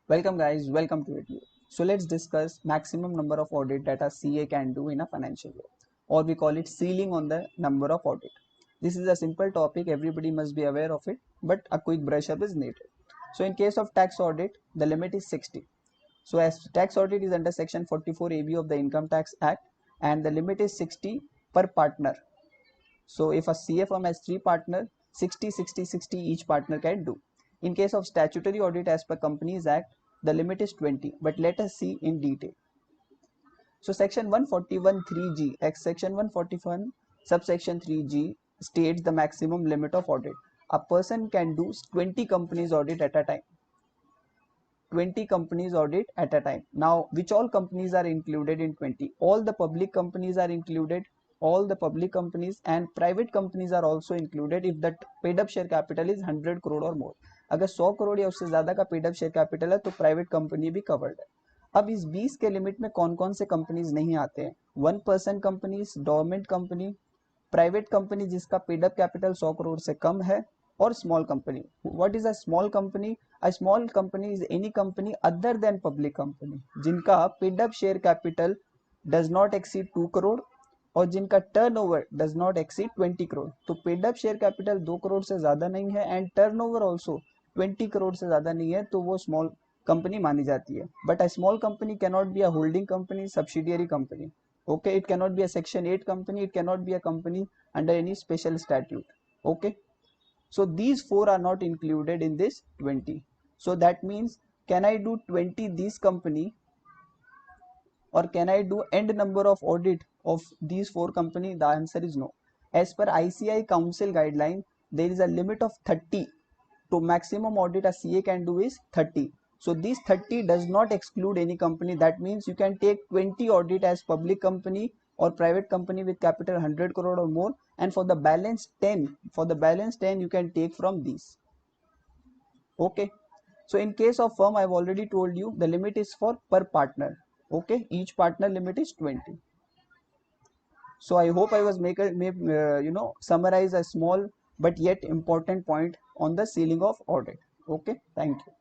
Welcome guys, welcome to it. So let's discuss maximum number of audit that a CA can do in a financial year, or we call it ceiling on the number of audit. This is a simple topic, everybody must be aware of it, but a quick brush up is needed. So in case of tax audit, the limit is 60. So as tax audit is under section 44 AB of the Income Tax Act, and the limit is 60 per partner. So if a CA firm has 3 partners, 60, 60, 60 each partner can do. In case of statutory audit as per Companies Act, the limit is 20, but let us see in detail. So section 141 3G, section 141 subsection 3G states the maximum limit of audit. A person can do 20 companies audit at a time. 20 companies audit at a time. Now, which all companies are included in 20? All the public companies are included. All the public companies and private companies are also included if the paid up share capital is 100 crore or more. अगर 100 करोड़ या उससे ज्यादा का paid up share capital है तो private company भी covered है. अब इस 20 के लिमिट में कौन कौन से कंपनीज नहीं आते हैं? 1% companies, government company, private company जिसका पेड अप कैपिटल 100 करोड़ से कम है, और small company. What is a small company? A small company is any company other than public company जिनका paid up share capital does not exceed 2 crore और जिनका turnover does not exceed 20 crore. तो paid up share capital 2 crore से ज्यादा नहीं है and turnover also 20 crore से ज्यादा नहीं है, तो वो small company मानी जाती है. But a small company cannot be a holding company, subsidiary company. Okay, it cannot be a section 8 company, it cannot be a company under any special statute. Okay, so these 4 are not included in this 20. So that means, can I do 20 this company, or can I do end number of audit of these 4 company? The answer is no. As per ICI Council guideline, there is a limit of 30. To maximum audit a CA can do is 30. So this 30 does not exclude any company. That means you can take 20 audit as public company or private company with capital 100 crore or more, and for the balance 10 you can take from these. Okay, so in case of firm, I've already told you the limit is for per partner. Okay, each partner limit is 20. So I hope I was summarize a small but yet important point on the ceiling of audit. Okay, thank you.